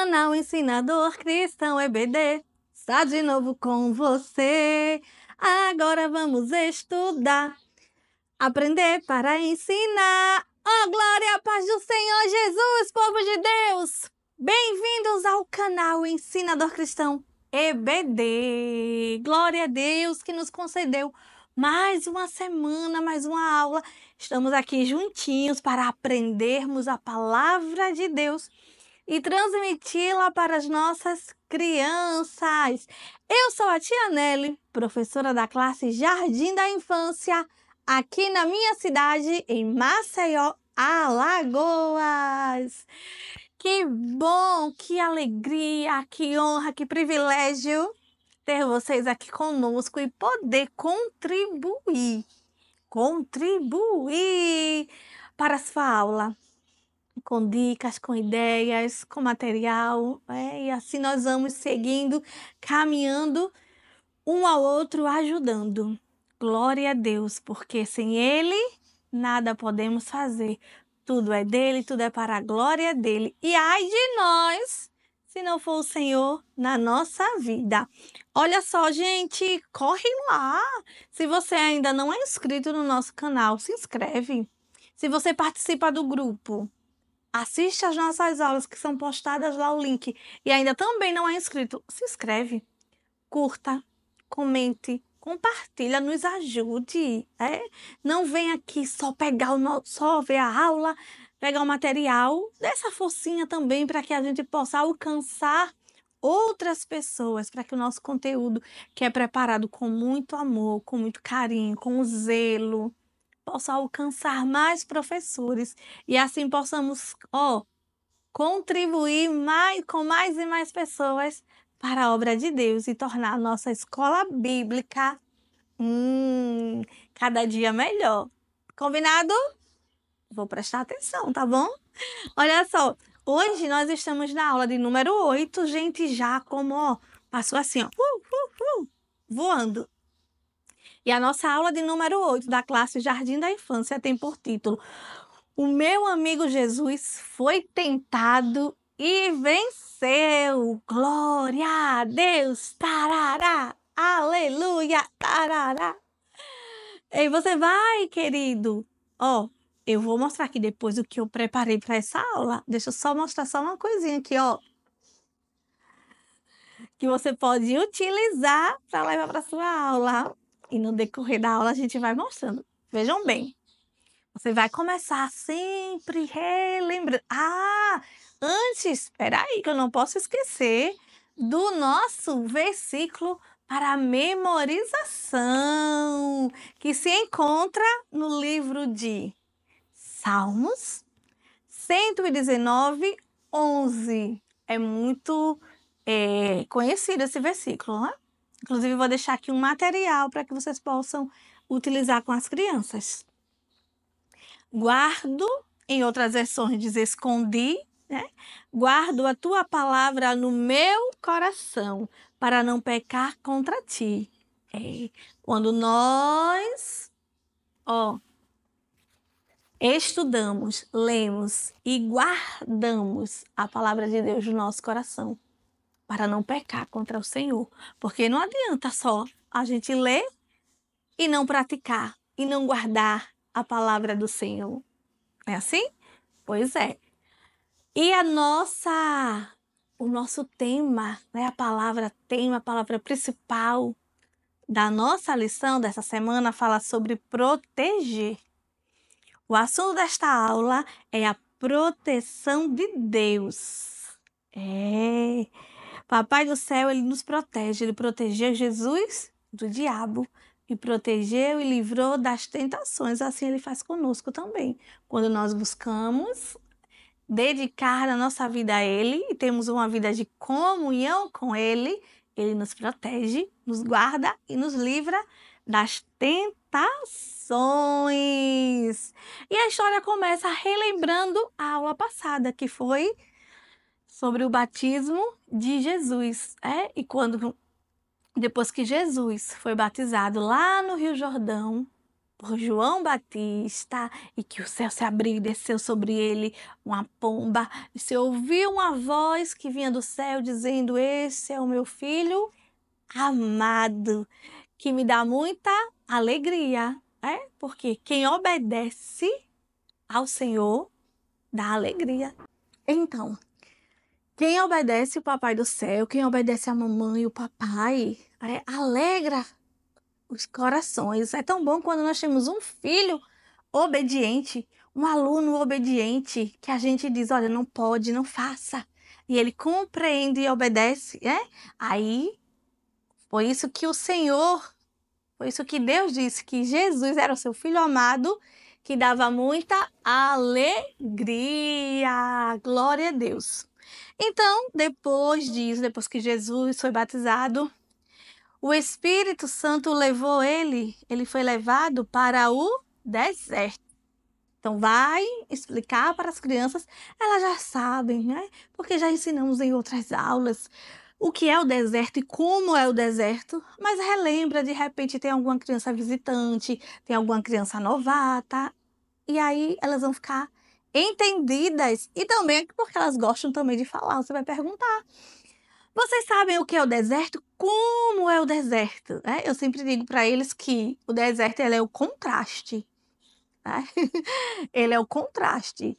canal Ensinador Cristão EBD está de novo com você. Agora vamos estudar, aprender para ensinar. Oh, glória, a paz do Senhor Jesus, povo de Deus! Bem-vindos ao canal Ensinador Cristão EBD. Glória a Deus que nos concedeu mais uma semana, mais uma aula. Estamos aqui juntinhos para aprendermos a palavra de Deus e transmiti-la para as nossas crianças. Eu sou a tia Nelly, professora da classe Jardim da Infância, aqui na minha cidade, em Maceió, Alagoas. Que bom, que alegria, que honra, que privilégio ter vocês aqui conosco e poder contribuir para a sua aula, com dicas, com ideias, com material, e assim nós vamos seguindo, caminhando um ao outro, ajudando. Glória a Deus, porque sem Ele nada podemos fazer. Tudo é dele, tudo é para a glória dele. E ai de nós, se não for o Senhor na nossa vida. Olha só, gente, corre lá. Se você ainda não é inscrito no nosso canal, se inscreve. Se você participa do grupo, assiste as nossas aulas que são postadas lá o link. E ainda também não é inscrito, se inscreve, curta, comente, compartilha, nos ajude. Não vem aqui só só ver a aula, pegar o material. Dê essa forcinha também para que a gente possa alcançar outras pessoas, para que o nosso conteúdo, que é preparado com muito amor, com muito carinho, com zelo, possa alcançar mais professores e assim possamos, contribuir com mais e mais pessoas para a obra de Deus e tornar a nossa escola bíblica cada dia melhor. Combinado? Vou prestar atenção, tá bom? Olha só, hoje nós estamos na aula de número 8, gente, já como, passou assim, voando. E a nossa aula de número 8 da classe Jardim da Infância tem por título: O meu amigo Jesus foi tentado e venceu. Glória a Deus! Tarará! Aleluia! Tarará! E você vai, querido. Eu vou mostrar aqui depois o que eu preparei para essa aula. Deixa eu só mostrar só uma coisinha aqui, que você pode utilizar para levar para sua aula. E no decorrer da aula a gente vai mostrando. Vejam bem. Você vai começar sempre relembrando. Antes, espera aí, que eu não posso esquecer do nosso versículo para memorização, que se encontra no livro de Salmos 119, 11. É muito conhecido esse versículo, né? Inclusive, eu vou deixar aqui um material para que vocês possam utilizar com as crianças. Guardo, em outras versões diz escondi, né? Guardo a tua palavra no meu coração, para não pecar contra ti. Quando nós, estudamos, lemos e guardamos a palavra de Deus no nosso coração, para não pecar contra o Senhor. Porque não adianta só a gente ler e não praticar, e não guardar a palavra do Senhor. É assim? Pois é. E o nosso tema, né? A palavra principal da nossa lição dessa semana fala sobre proteger. O assunto desta aula é a proteção de Deus. Papai do céu, ele nos protege. Ele protegeu Jesus do diabo. E protegeu e livrou das tentações. Assim ele faz conosco também. Quando nós buscamos dedicar a nossa vida a Ele e temos uma vida de comunhão com Ele, Ele nos protege, nos guarda e nos livra das tentações. E a história começa relembrando a aula passada, que foi sobre o batismo de Jesus. E depois que Jesus foi batizado lá no Rio Jordão por João Batista, e que o céu se abriu e desceu sobre ele uma pomba, e se ouviu uma voz que vinha do céu dizendo: Esse é o meu filho amado, que me dá muita alegria, porque quem obedece ao Senhor dá alegria. Então, quem obedece o papai do céu, quem obedece a mamãe e o papai, alegra os corações. É tão bom quando nós temos um filho obediente, um aluno obediente, que a gente diz: olha, não pode, não faça. E ele compreende e obedece, Aí, foi isso que o Senhor, foi isso que Deus disse, que Jesus era o seu filho amado, que dava muita alegria. Glória a Deus. Então, depois disso, depois que Jesus foi batizado, o Espírito Santo levou ele foi levado para o deserto. Então, vai explicar para as crianças, elas já sabem, Porque já ensinamos em outras aulas o que é o deserto e como é o deserto, mas relembra, de repente tem alguma criança visitante, tem alguma criança novata, e aí elas vão ficar entendidas, e também porque elas gostam também de falar, você vai perguntar. Vocês sabem o que é o deserto? Como é o deserto? Eu sempre digo para eles que o deserto ele é o contraste. Ele é o contraste.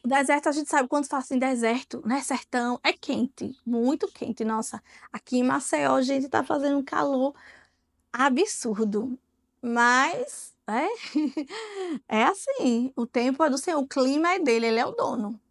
O deserto, a gente sabe quando fala assim, deserto, né? Sertão, é quente, muito quente. Nossa, aqui em Maceió a gente tá fazendo um calor absurdo. Mas, é assim, o tempo é do Senhor, o clima é dele, ele é o dono.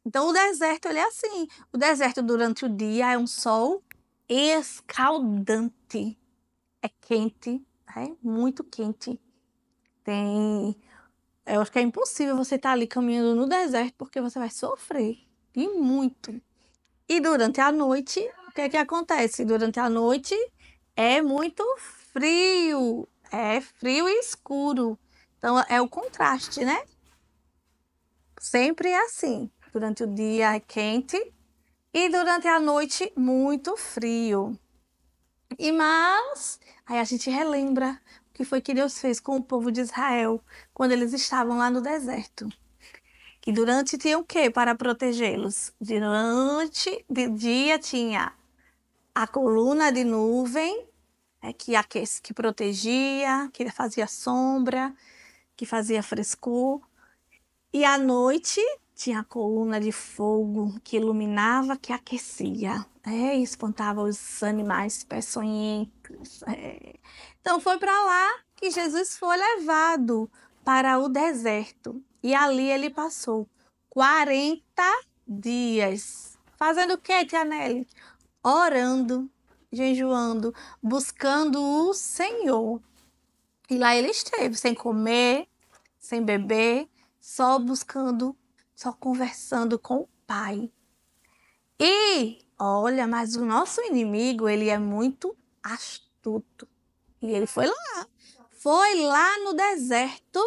Então, o deserto, ele é assim. O deserto, durante o dia, é um sol escaldante. É quente, muito quente. Eu acho que é impossível você estar ali caminhando no deserto, porque você vai sofrer, e muito. E durante a noite, o que é que acontece? Durante a noite, é muito frio. É frio e escuro. Então, é o contraste, né? Sempre é assim. Durante o dia é quente e durante a noite muito frio. Mas aí a gente relembra o que foi que Deus fez com o povo de Israel quando eles estavam lá no deserto. Que durante tinha o quê para protegê-los? Durante de dia tinha a coluna de nuvem, que protegia, que fazia sombra, que fazia frescor. E à noite tinha a coluna de fogo que iluminava, que aquecia, e espantava os animais peçonhentos. Então foi para lá que Jesus foi levado para o deserto. E ali ele passou 40 dias. Fazendo o quê, Tia Nelly? Orando, jejuando, buscando o Senhor. E lá ele esteve, sem comer, sem beber, só buscando, só conversando com o Pai. E, olha, mas o nosso inimigo, ele é muito astuto. E ele foi lá no deserto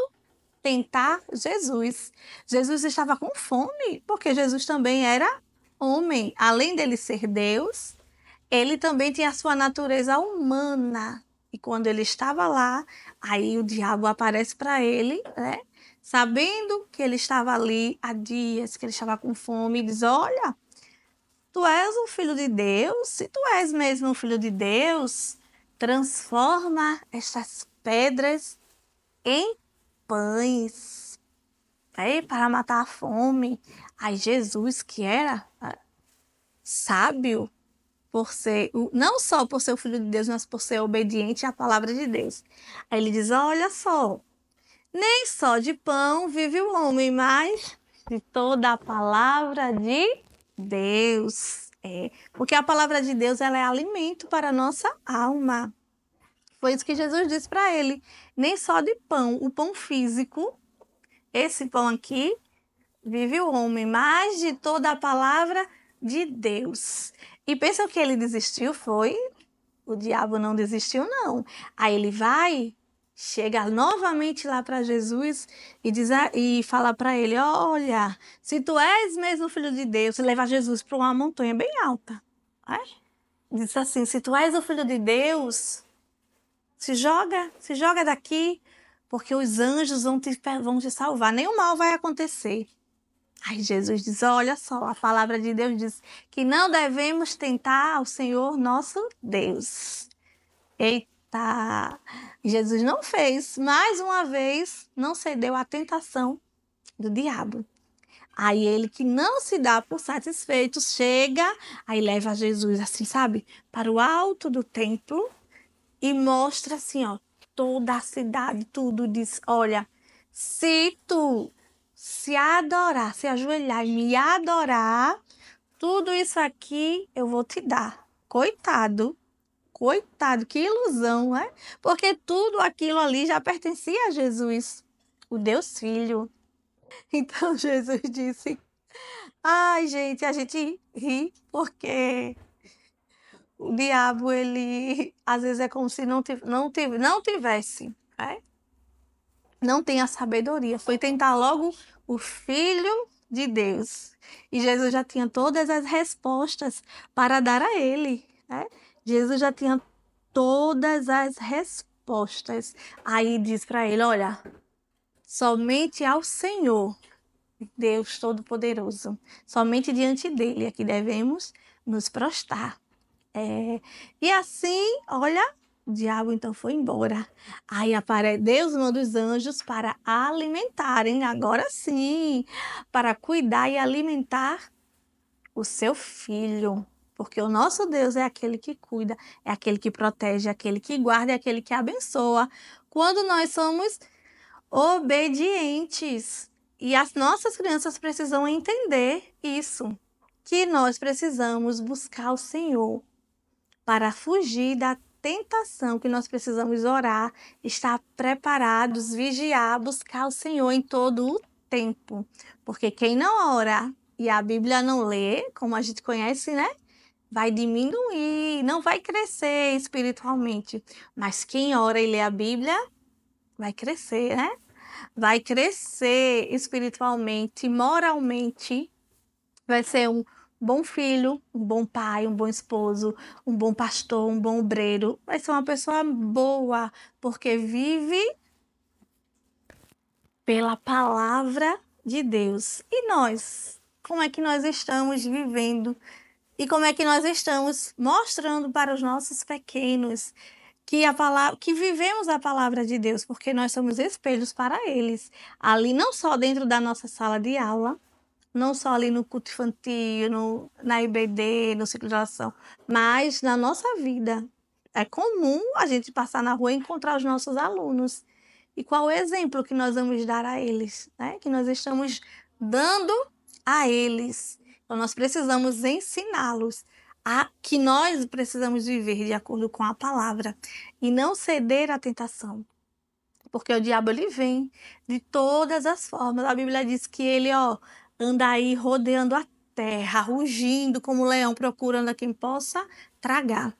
tentar Jesus. Jesus estava com fome, porque Jesus também era homem. Além dele ser Deus, ele também tinha a sua natureza humana. E quando ele estava lá, aí o diabo aparece para ele, Sabendo que ele estava ali há dias, que ele estava com fome, e diz: Olha, tu és o filho de Deus? Se tu és mesmo o filho de Deus, transforma estas pedras em pães, para matar a fome. Aí Jesus, que era sábio, não só por ser o filho de Deus, mas por ser obediente à palavra de Deus. Aí ele diz: olha só, nem só de pão vive o homem, mas de toda a palavra de Deus. Porque a palavra de Deus ela é alimento para a nossa alma. Foi isso que Jesus disse para ele. Nem só de pão, o pão físico, esse pão aqui, vive o homem, mas de toda a palavra de Deus. E pensa que ele desistiu, foi? O diabo não desistiu, não. Aí ele chega novamente lá para Jesus e fala para ele: olha, se tu és mesmo filho de Deus, leva Jesus para uma montanha bem alta. Diz assim: se tu és o filho de Deus, se joga daqui, porque os anjos vão te salvar, nenhum mal vai acontecer. Aí Jesus diz, olha só, a palavra de Deus diz que não devemos tentar ao Senhor nosso Deus. Eita! Jesus não fez, mais uma vez, não cedeu à tentação do diabo. Aí ele que não se dá por satisfeito, chega, aí leva Jesus assim, sabe, para o alto do templo e mostra assim, ó, toda a cidade, tudo, diz, olha, se tu se adorar, se ajoelhar e me adorar, tudo isso aqui eu vou te dar. Coitado, coitado, que ilusão, né? Porque tudo aquilo ali já pertencia a Jesus, o Deus Filho. Então Jesus disse, ai gente, a gente ri porque o diabo, ele às vezes é como se não tivesse, né? Não tem a sabedoria. Foi tentar logo o Filho de Deus. E Jesus já tinha todas as respostas para dar a ele, né? Jesus já tinha todas as respostas. Aí diz para ele, olha, somente ao Senhor, Deus Todo-Poderoso, somente diante dele é que devemos nos prostrar. E assim, olha, o diabo então foi embora. Aí Deus manda os anjos para alimentarem, agora sim, para cuidar e alimentar o seu filho. Porque o nosso Deus é aquele que cuida, é aquele que protege, é aquele que guarda, é aquele que abençoa. Quando nós somos obedientes. E as nossas crianças precisam entender isso, que nós precisamos buscar o Senhor para fugir da tentação, que nós precisamos orar, estar preparados, vigiar, buscar o Senhor em todo o tempo. Porque quem não ora e a Bíblia não lê, como a gente conhece, né? Vai diminuir, não vai crescer espiritualmente. Mas quem ora e lê a Bíblia vai crescer, né? Vai crescer espiritualmente, moralmente, vai ser um bom filho, um bom pai, um bom esposo, um bom pastor, um bom obreiro, vai ser uma pessoa boa, porque vive pela palavra de Deus. E nós? Como é que nós estamos vivendo? E como é que nós estamos mostrando para os nossos pequenos que vivemos a palavra de Deus, porque nós somos espelhos para eles. Ali, não só dentro da nossa sala de aula, não só ali no culto infantil, na IBD, no ciclo de oração, mas na nossa vida. É comum a gente passar na rua e encontrar os nossos alunos. E qual o exemplo que nós vamos dar a eles, né? Que nós estamos dando a eles. Então, nós precisamos ensiná-los a que nós precisamos viver de acordo com a palavra e não ceder à tentação. Porque o diabo, ele vem de todas as formas. A Bíblia diz que ele, ó, anda aí rodeando a terra, rugindo como um leão, procurando a quem possa tragar.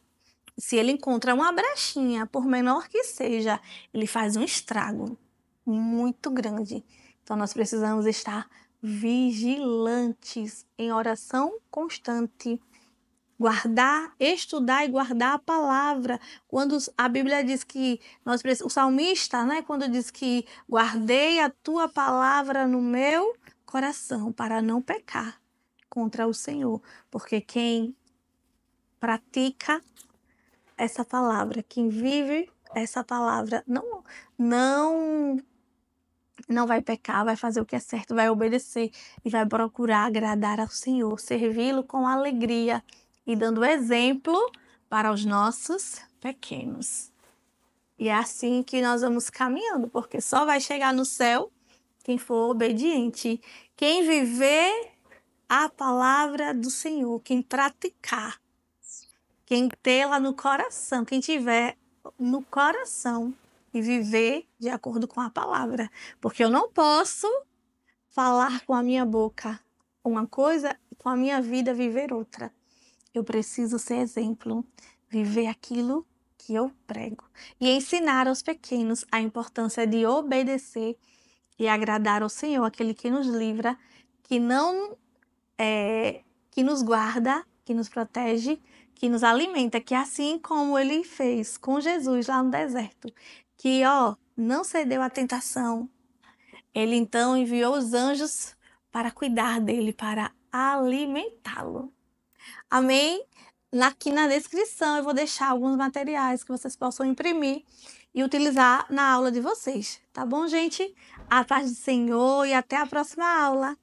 Se ele encontra uma brechinha, por menor que seja, ele faz um estrago muito grande. Então, nós precisamos estar vigilantes em oração constante. Guardar, estudar e guardar a palavra. Quando a Bíblia diz que o salmista, né, quando diz que guardei a tua palavra no meu coração para não pecar contra o Senhor, porque quem pratica essa palavra, quem vive essa palavra, não não vai pecar, vai fazer o que é certo, vai obedecer e vai procurar agradar ao Senhor, servi-lo com alegria e dando exemplo para os nossos pequenos. E é assim que nós vamos caminhando, porque só vai chegar no céu quem for obediente, quem viver a palavra do Senhor, quem praticar, quem tê-la no coração, quem tiver no coração e viver de acordo com a palavra. Porque eu não posso falar com a minha boca uma coisa e com a minha vida viver outra. Eu preciso ser exemplo, viver aquilo que eu prego e ensinar aos pequenos a importância de obedecer e agradar ao Senhor, aquele que nos livra, que nos guarda, que nos protege, que nos alimenta, que assim como ele fez com Jesus lá no deserto, que não cedeu à tentação, ele então enviou os anjos para cuidar dele, para alimentá-lo. Amém? Aqui na descrição eu vou deixar alguns materiais que vocês possam imprimir e utilizar na aula de vocês. Tá bom, gente? A paz do Senhor e até a próxima aula.